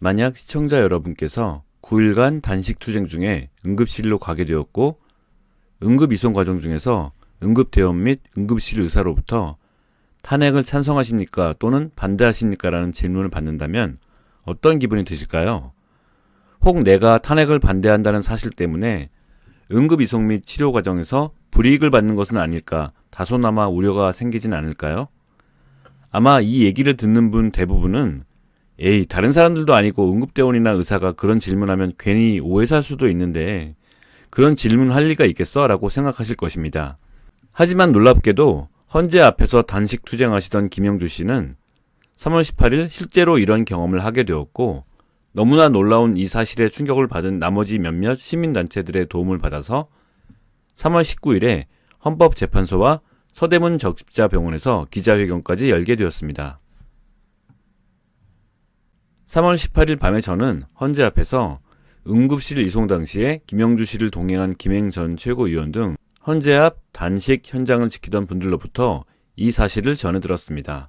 만약 시청자 여러분께서 9일간 단식투쟁 중에 응급실로 가게 되었고 응급이송 과정 중에서 응급대원 및 응급실 의사로부터 탄핵을 찬성하십니까 또는 반대하십니까 라는 질문을 받는다면 어떤 기분이 드실까요? 혹 내가 탄핵을 반대한다는 사실 때문에 응급이송 및 치료 과정에서 불이익을 받는 것은 아닐까 다소나마 우려가 생기진 않을까요? 아마 이 얘기를 듣는 분 대부분은 에이, 다른 사람들도 아니고 응급대원이나 의사가 그런 질문하면 괜히 오해 살 수도 있는데 그런 질문할 리가 있겠어? 라고 생각하실 것입니다. 하지만 놀랍게도 헌재 앞에서 단식 투쟁하시던 김영주 씨는 3월 18일 실제로 이런 경험을 하게 되었고 너무나 놀라운 이 사실에 충격을 받은 나머지 몇몇 시민단체들의 도움을 받아서 3월 19일에 헌법재판소와 서대문 적십자병원에서 기자회견까지 열게 되었습니다. 3월 18일 밤에 저는 헌재 앞에서 응급실 이송 당시에 김영주 씨를 동행한 김행 전 최고위원 등 헌재 앞 단식 현장을 지키던 분들로부터 이 사실을 전해 들었습니다.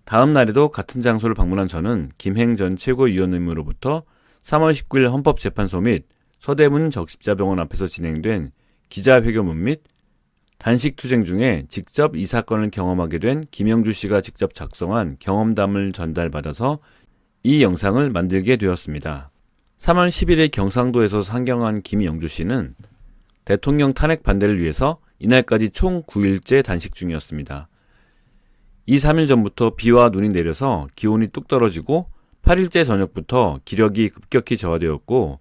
다음 날에도 같은 장소를 방문한 저는 김행 전 최고위원님으로부터 3월 19일 헌법재판소 및 서대문 적십자병원 앞에서 진행된 기자회견문 및 단식투쟁 중에 직접 이 사건을 경험하게 된 김영주 씨가 직접 작성한 경험담을 전달받아서 이 영상을 만들게 되었습니다. 3월 10일에 경상도에서 상경한 김영주 씨는 대통령 탄핵 반대를 위해서 이날까지 총 9일째 단식 중이었습니다. 2, 3일 전부터 비와 눈이 내려서 기온이 뚝 떨어지고 8일째 저녁부터 기력이 급격히 저하되었고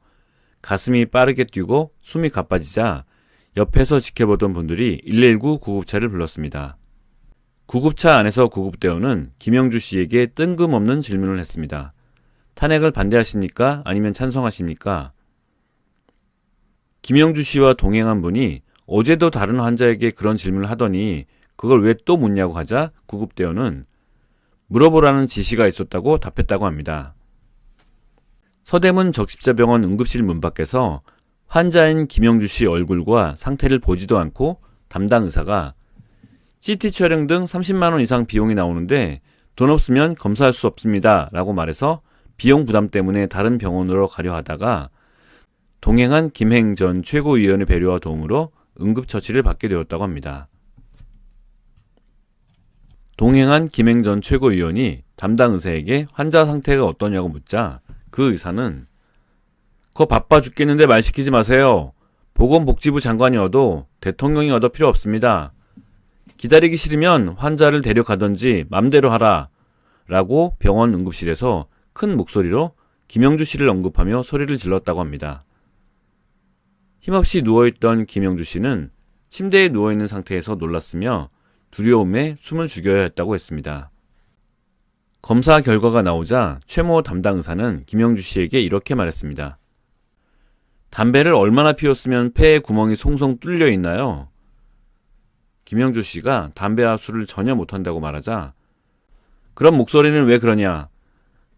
가슴이 빠르게 뛰고 숨이 가빠지자 옆에서 지켜보던 분들이 119 구급차를 불렀습니다. 구급차 안에서 구급대원은 김영주 씨에게 뜬금없는 질문을 했습니다. 탄핵을 반대하십니까? 아니면 찬성하십니까? 김영주 씨와 동행한 분이 어제도 다른 환자에게 그런 질문을 하더니 그걸 왜 또 묻냐고 하자 구급대원은 물어보라는 지시가 있었다고 답했다고 합니다. 서대문 적십자병원 응급실 문 밖에서 환자인 김영주 씨 얼굴과 상태를 보지도 않고 담당 의사가 CT 촬영 등 30만 원 이상 비용이 나오는데 돈 없으면 검사할 수 없습니다 라고 말해서 비용 부담 때문에 다른 병원으로 가려 하다가 동행한 김행 전 최고위원의 배려와 도움으로 응급처치를 받게 되었다고 합니다. 동행한 김행 전 최고위원이 담당 의사에게 환자 상태가 어떠냐고 묻자 그 의사는 거 바빠 죽겠는데 말 시키지 마세요. 보건복지부 장관이어도 대통령이 얻어 필요 없습니다. 기다리기 싫으면 환자를 데려가든지 맘대로 하라 라고 병원 응급실에서 큰 목소리로 김영주 씨를 언급하며 소리를 질렀다고 합니다. 힘없이 누워있던 김영주 씨는 침대에 누워있는 상태에서 놀랐으며 두려움에 숨을 죽여야 했다고 했습니다. 검사 결과가 나오자 최모 담당 의사는 김영주 씨에게 이렇게 말했습니다. 담배를 얼마나 피웠으면 폐에 구멍이 송송 뚫려 있나요? 김영주 씨가 담배와 술을 전혀 못한다고 말하자 그럼 목소리는 왜 그러냐?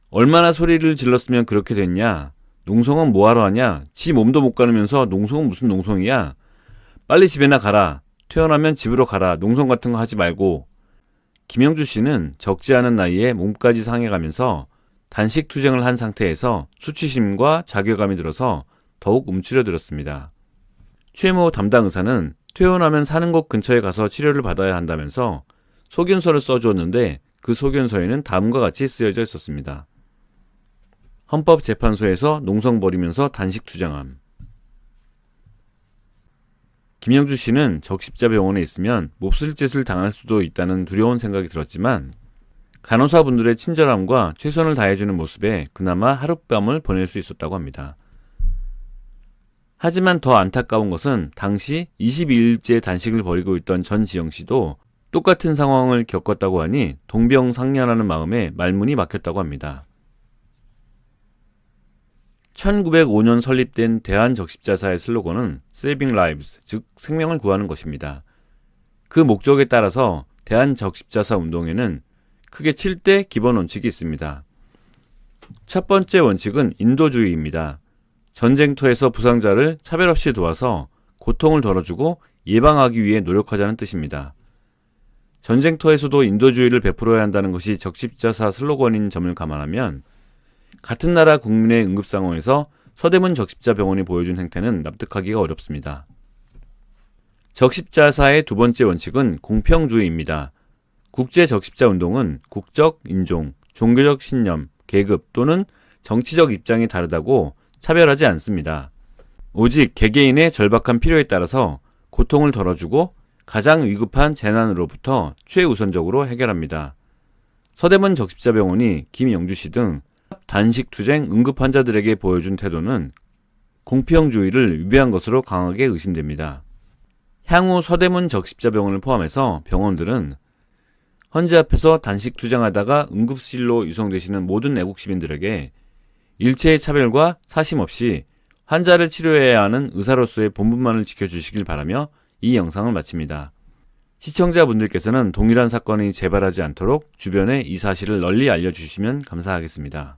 얼마나 소리를 질렀으면 그렇게 됐냐? 농성은 뭐하러 하냐? 지 몸도 못 가누면서 농성은 무슨 농성이야? 빨리 집에나 가라. 퇴원하면 집으로 가라. 농성 같은 거 하지 말고. 김영주 씨는 적지 않은 나이에 몸까지 상해가면서 단식 투쟁을 한 상태에서 수치심과 자괴감이 들어서 더욱 움츠려들었습니다. 최모 담당 의사는 퇴원하면 사는 곳 근처에 가서 치료를 받아야 한다면서 소견서를 써주었는데 그 소견서에는 다음과 같이 쓰여져 있었습니다. 헌법재판소에서 농성 벌이면서 단식 투쟁함. 김영주 씨는 적십자병원에 있으면 몹쓸 짓을 당할 수도 있다는 두려운 생각이 들었지만 간호사분들의 친절함과 최선을 다해주는 모습에 그나마 하룻밤을 보낼 수 있었다고 합니다. 하지만 더 안타까운 것은 당시 22일째 단식을 벌이고 있던 전지영 씨도 똑같은 상황을 겪었다고 하니 동병상련하는 마음에 말문이 막혔다고 합니다. 1905년 설립된 대한적십자사의 슬로건은 Saving Lives, 즉 생명을 구하는 것입니다. 그 목적에 따라서 대한적십자사 운동에는 크게 7대 기본 원칙이 있습니다. 첫 번째 원칙은 인도주의입니다. 전쟁터에서 부상자를 차별 없이 도와서 고통을 덜어주고 예방하기 위해 노력하자는 뜻입니다. 전쟁터에서도 인도주의를 베풀어야 한다는 것이 적십자사 슬로건인 점을 감안하면 같은 나라 국민의 응급 상황에서 서대문 적십자병원이 보여준 행태는 납득하기가 어렵습니다. 적십자사의 두 번째 원칙은 공평주의입니다. 국제 적십자 운동은 국적, 인종, 종교적 신념, 계급 또는 정치적 입장이 다르다고 차별하지 않습니다. 오직 개개인의 절박한 필요에 따라서 고통을 덜어주고 가장 위급한 재난으로부터 최우선적으로 해결합니다. 서대문 적십자병원이 김영주씨 등 단식투쟁 응급 환자들에게 보여준 태도는 공평주의를 위배한 것으로 강하게 의심됩니다. 향후 서대문 적십자병원을 포함해서 병원들은 헌재 앞에서 단식투쟁하다가 응급실로 유송되시는 모든 애국 시민들에게 일체의 차별과 사심 없이 환자를 치료해야 하는 의사로서의 본분만을 지켜주시길 바라며 이 영상을 마칩니다. 시청자분들께서는 동일한 사건이 재발하지 않도록 주변에 이 사실을 널리 알려주시면 감사하겠습니다.